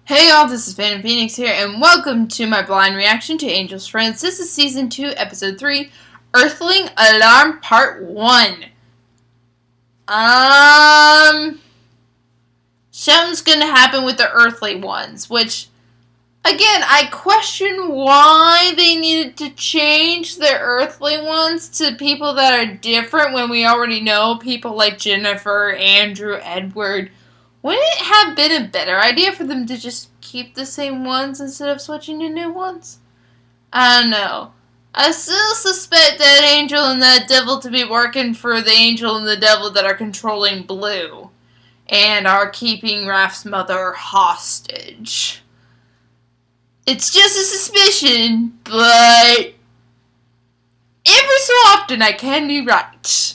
Hey y'all, this is Phantom Phoenix here, and welcome to my blind reaction to Angel's Friends. This is Season 2, Episode 3, Earthling Alarm Part 1. Something's gonna happen with the Earthly ones, which, again, I question why they needed to change the Earthly ones to people that are different when we already know people like Jennifer, Andrew, Edward. Wouldn't it have been a better idea for them to just keep the same ones instead of switching to new ones? I don't know. I still suspect that Angel and that devil to be working for the Angel and the devil that are controlling Blue and are keeping Raph's mother hostage. It's just a suspicion, but every so often I can be right.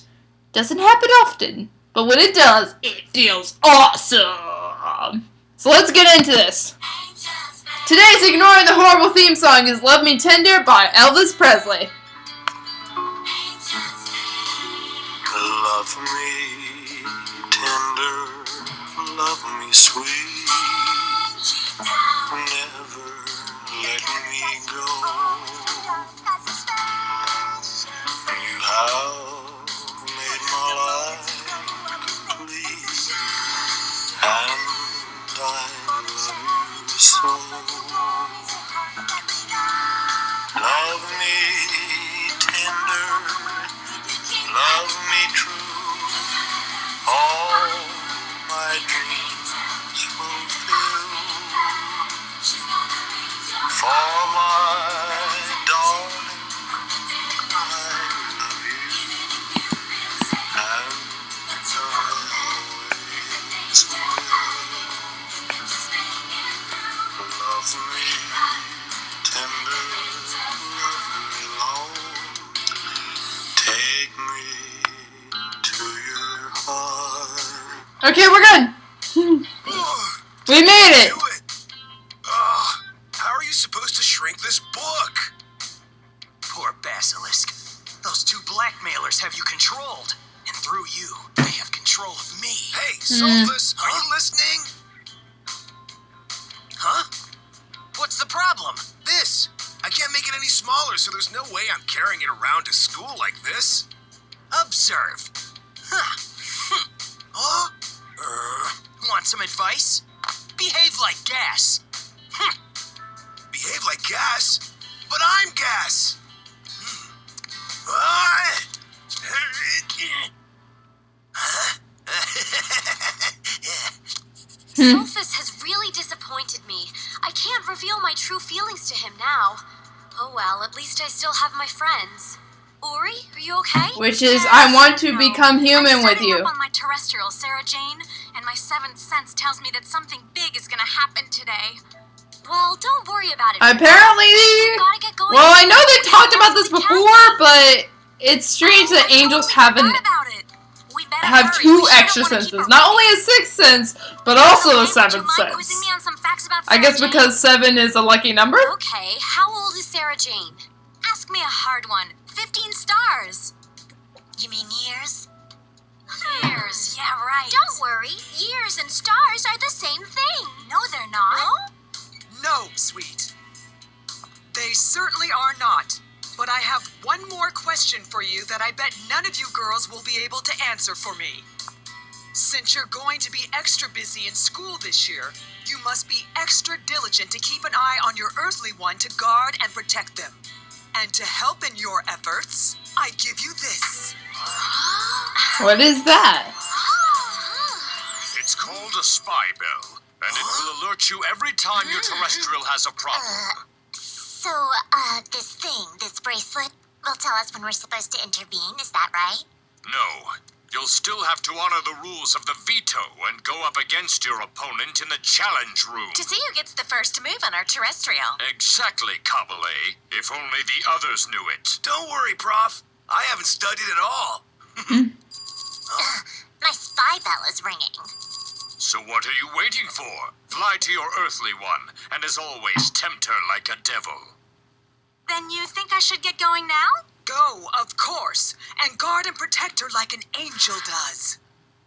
Doesn't happen often. But when it does, it feels awesome! So let's get into this. Today's Ignoring the Horrible theme song is Love Me Tender by Elvis Presley. Love me tender, love me sweet, never let me go. You have made my life and I love you so. Love me tender, love me true, all my dreams fulfill. For my darling, I love you, and always will. Love me tender, love me long, take me to your heart. Okay, we're good. We made it. How are you supposed to shrink this book? Poor Basilisk. Those two blackmailers have you controlled, and through you, they have control of me. Hey, Sophus, are you listening? Huh? What's the problem? This. I can't make it any smaller, so there's no way I'm carrying it around to school like this. Observe. Huh? Want some advice? Behave like gas. Behave like gas? But I'm gas. Sophus has really disappointed me. I can't reveal my true feelings to him now. Oh well, at least I still have my friends. Uri, are you okay? Which is, I want to become human with you. I'm up on my terrestrial, Sarah Jane, and my seventh sense tells me that something big is gonna happen today. Well, don't worry about it. Apparently, gotta get going. well, I know they talked about this before, but it's strange that angels have two extra senses. Not only a sixth sense, but also a seventh sense. I guess because 7 is a lucky number? Okay, how old is Sarah Jane? Ask me a hard one. 15 stars. You mean years? Years, yeah, right. Don't worry. Years and stars are the same thing. No, they're not. No, sweet. They certainly are not. But I have one more question for you that I bet none of you girls will be able to answer for me. Since you're going to be extra busy in school this year, you must be extra diligent to keep an eye on your earthly one to guard and protect them. And to help in your efforts, I give you this. What is that? It's called a spy bell, and it will alert you every time your terrestrial has a problem. So, this bracelet, will tell us when we're supposed to intervene, is that right? No. You'll still have to honor the rules of the veto and go up against your opponent in the challenge room. To see who gets the first move on our terrestrial. Exactly, Kabale. If only the others knew it. Don't worry, Prof. I haven't studied at all. My spy bell is ringing. So what are you waiting for? Fly to your earthly one, and as always, tempt her like a devil. Then you think I should get going now? Go, of course, and guard and protect her like an angel does.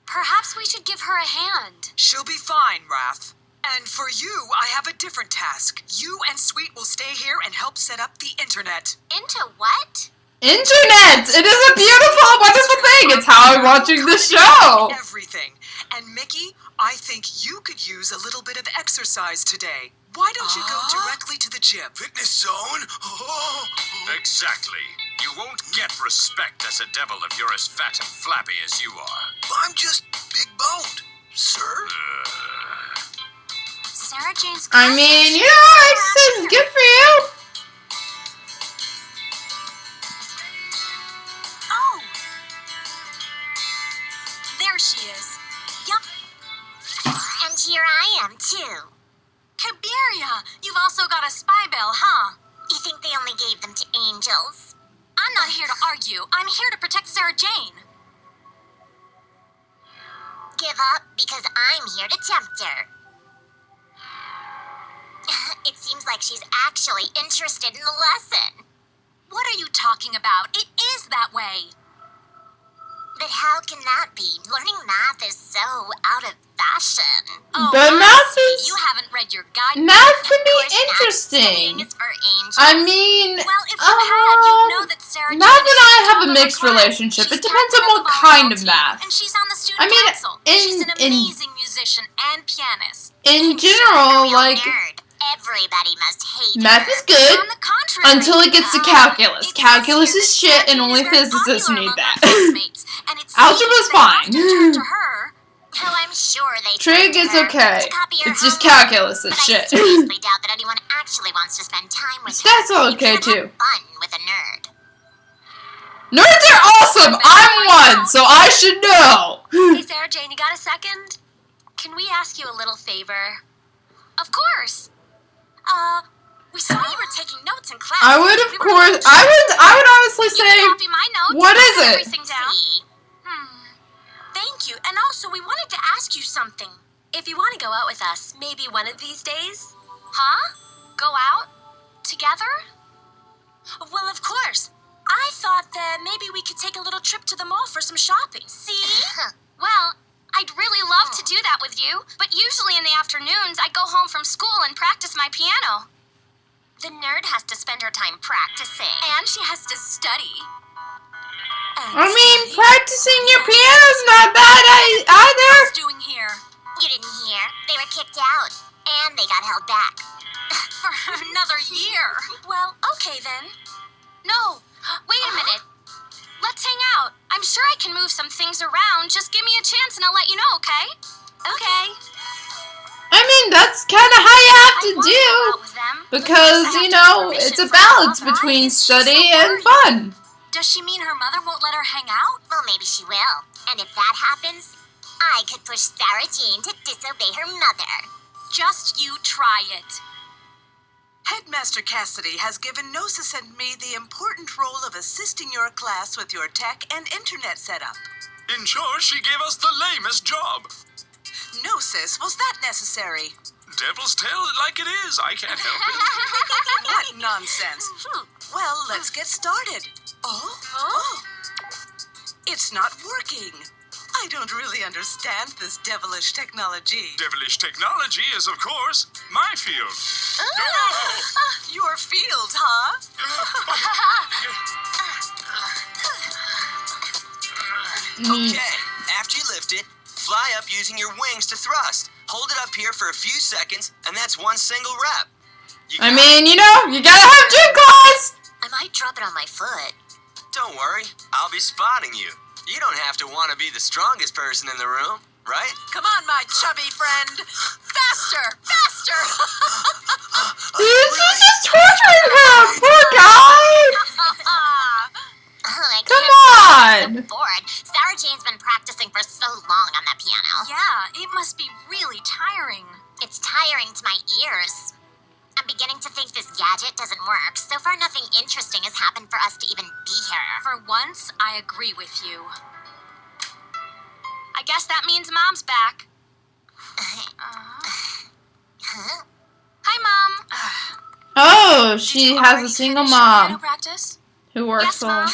Perhaps we should give her a hand. She'll be fine, Raph. And for you, I have a different task. You and Sweet will stay here and help set up the internet. Into what? Internet! It is a beautiful, wonderful thing! It's how I'm watching the show! Everything. And Mickey, I think you could use a little bit of exercise today. Why don't you go directly to the gym? Fitness zone? Oh. Exactly. You won't get respect as a devil if you're as fat and flappy as you are. I'm just big boned, sir. Sarah Jane's I mean, you know, exercise is good for you. Oh! There she is. Yup. And here I am, too. Kabiria, you've also got a spy bell, huh? You think they only gave them to angels? I'm not here to argue. I'm here to protect Sarah Jane. Give up because I'm here to tempt her. It seems like she's actually interested in the lesson. What are you talking about? It is that way. But how can that be? Learning math is so out of fashion. Oh, But I math see. is- You haven't read your guide. Math can Of be course not. interesting. Studying is for angels. I mean, Well, if you had, you'd know that Sarah Jane math is and I the have top a of her mixed class. relationship. She's It depends on captain what the volleyball kind of team, math. And she's on the student I mean, council. She's an amazing musician and pianist. In A general, real like, nerd. Everybody must hate math her. is good On the contrary, until it gets to calculus. it says Calculus here is that shit Sarah and Jane only is very physicists popular need among that. her classmates, and it Algebra's seems they often fine. turn to her. Oh, I'm sure they Trig turned is to her okay. to copy her It's just homework. calculus is But I shit. seriously doubt that anyone actually wants to spend time with her. That's You okay, can't too. have fun with a nerd. Nerds are awesome! I'm one, so I should know! Hey, Sarah Jane, you got a second? Can we ask you a little favor? Of course. We saw you were taking notes in class. I would, of We were course, really I would honestly You say, can copy my notes. what is Write it? Everything down. See? Thank you. And also, we wanted to ask you something. If you want to go out with us, maybe one of these days? Huh? Go out? Together? Well, of course. I thought that maybe we could take a little trip to the mall for some shopping. See? Well, I'd really love to do that with you, but usually in the afternoons I go home from school and practice my piano. The nerd has to spend her time practicing. And she has to study. I mean, practicing your piano's not bad either. What's doing here? You didn't hear? They were kicked out. And they got held back. For another year. Well, okay then. No, wait a minute. Let's hang out. I'm sure I can move some things around. Just give me a chance and I'll let you know, okay? Okay. I mean, that's kind of how you have to I wanna do. go out with them, but Because, first I you have to know, get permission it's a from her balance mother. between Is she study so and worried? fun. Does she mean her mother won't let her hang out? Well, maybe she will. And if that happens, I could push Sarah Jane to disobey her mother. Just you try it. Headmaster Cassidy has given Gnosis and me the important role of assisting your class with your tech and internet setup. In short, she gave us the lamest job. Gnosis, was that necessary? Devil's tell it like it is. I can't help it. What nonsense. Well, let's get started. Oh. It's not working. I don't really understand this devilish technology. Devilish technology is, of course, my field. Your field, huh? Okay, after you lift it, fly up using your wings to thrust. Hold it up here for a few seconds, and that's one single rep. You I got mean, you know, you gotta have gym class. I might drop it on my foot. Don't worry, I'll be spotting you. You don't have to want to be the strongest person in the room, right? Come on, my chubby friend. Faster, faster. She's just torturing her, poor guy. I Come can't believe I'm on. so bored. Sarah Jane's been practicing for so long on that piano. Yeah, it must be really tiring. It's tiring to my ears. I'm beginning to think this gadget doesn't work. So far, nothing interesting has happened for us to even be here. For once, I agree with you. I guess that means Mom's back. Huh? Hi, Mom. Oh, Did she you has already a single finish your piano mom practice? who works Yes, Mom. alone.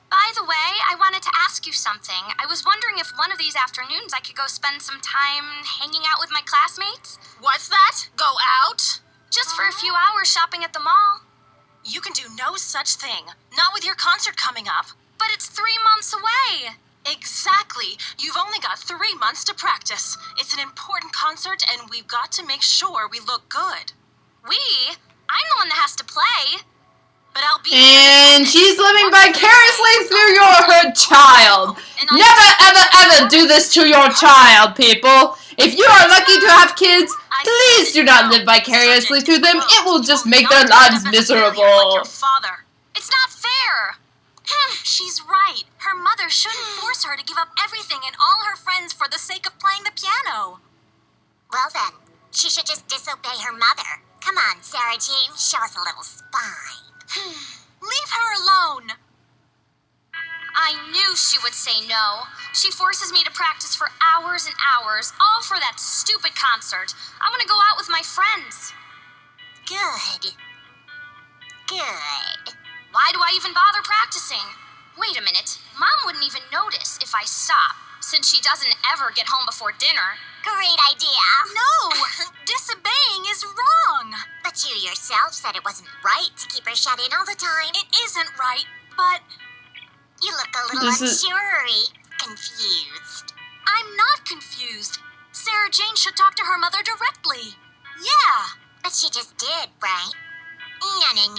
By the way, I wanted to ask you something. I was wondering if one of these afternoons I could go spend some time hanging out with my classmates. What's that? Go out? Just for a few hours shopping at the mall. You can do no such thing. Not with your concert coming up. But it's 3 months away. Exactly. You've only got 3 months to practice. It's an important concert, and we've got to make sure we look good. We? I'm the one that has to play. But I'll be And she's living vicariously through her child. Never, ever, ever do this to your child, people. If you are lucky to have kids, please do not live vicariously through them. It will just make their lives miserable. It's not fair. She's right. Her mother shouldn't force her to give up everything and all her friends for the sake of playing the piano. Well then, she should just disobey her mother. Come on, Sarah Jane, show us a little spine. Leave her alone. I knew she would say no. She forces me to practice for hours and hours, all for that stupid concert. I want to go out with my friends. Good. Good. Why do I even bother practicing? Wait a minute. Mom wouldn't even notice if I stop, since she doesn't ever get home before dinner. Great idea. No! Disobeying is wrong. But you yourself said it wasn't right to keep her shut in all the time. It isn't right, but You look a little unsure-y. Confused. I'm not confused. Sarah Jane should talk to her mother directly. Yeah. But she just did, right? No.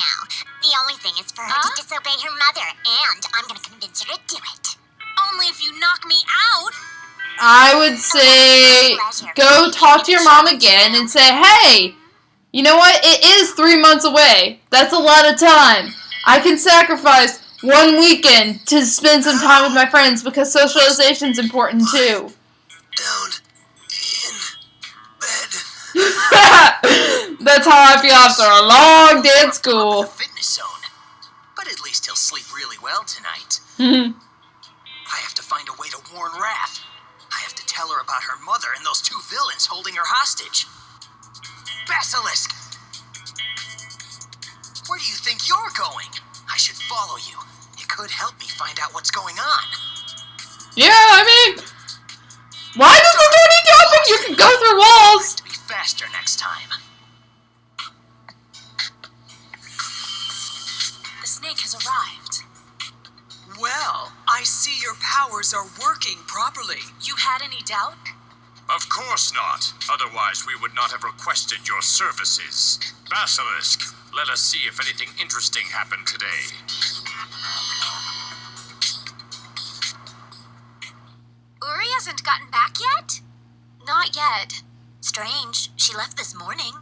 The only thing is for her to disobey her mother, and I'm gonna convince her to do it. Only if you knock me out. I would say go talk to your mom again and say, hey, you know what? It is 3 months away. That's a lot of time. I can sacrifice 1 weekend to spend some time with my friends because socialization's important too. Down in bed. That's how I feel after a long day at school. The fitness zone. But at least he'll sleep really well tonight. I have to find a way to warn Raph. I have to tell her about her mother and those 2 villains holding her hostage. Basilisk! Where do you think you're going? I should follow you. It could help me find out what's going on. Yeah, I mean, why does the door need to open? You can go through walls. To be faster next time. The snake has arrived. Well, I see your powers are working properly. You had any doubt? Of course not. Otherwise, we would not have requested your services. Basilisk, let us see if anything interesting happened today. Uri hasn't gotten back yet? Not yet. Strange. She left this morning.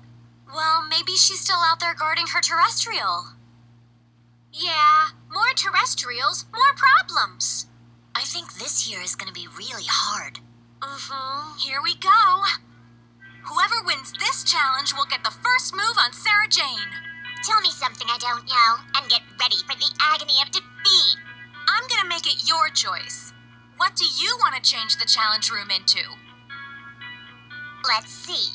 Well, maybe she's still out there guarding her terrestrial. Yeah, more terrestrials, more problems. I think this year is going to be really hard. Here we go. Whoever wins this challenge will get the first move on Sarah Jane. Tell me something I don't know, and get ready for the agony of defeat. I'm gonna make it your choice. What do you want to change the challenge room into? Let's see.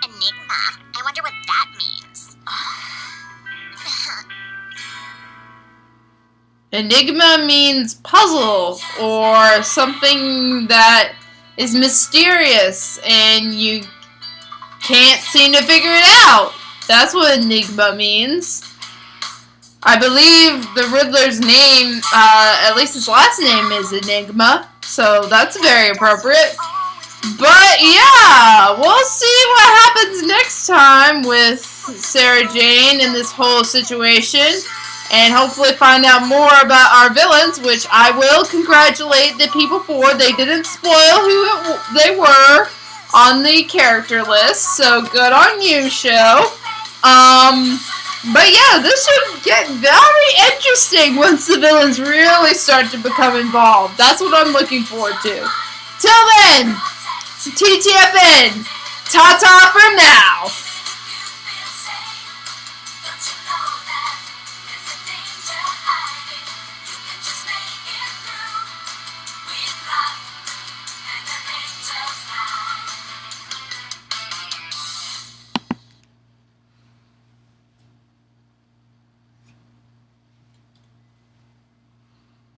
Enigma. I wonder what that means. Enigma means puzzle or something that is mysterious and you can't seem to figure it out. That's what Enigma means. I believe the Riddler's name, at least his last name is Enigma, so that's very appropriate. But yeah, we'll see what happens next time with Sarah Jane and this whole situation. And hopefully find out more about our villains, which I will congratulate the people for. They didn't spoil who they were on the character list, so good on you, show. But yeah, this should get very interesting once the villains really start to become involved. That's what I'm looking forward to. Till then, TTFN, ta-ta for now.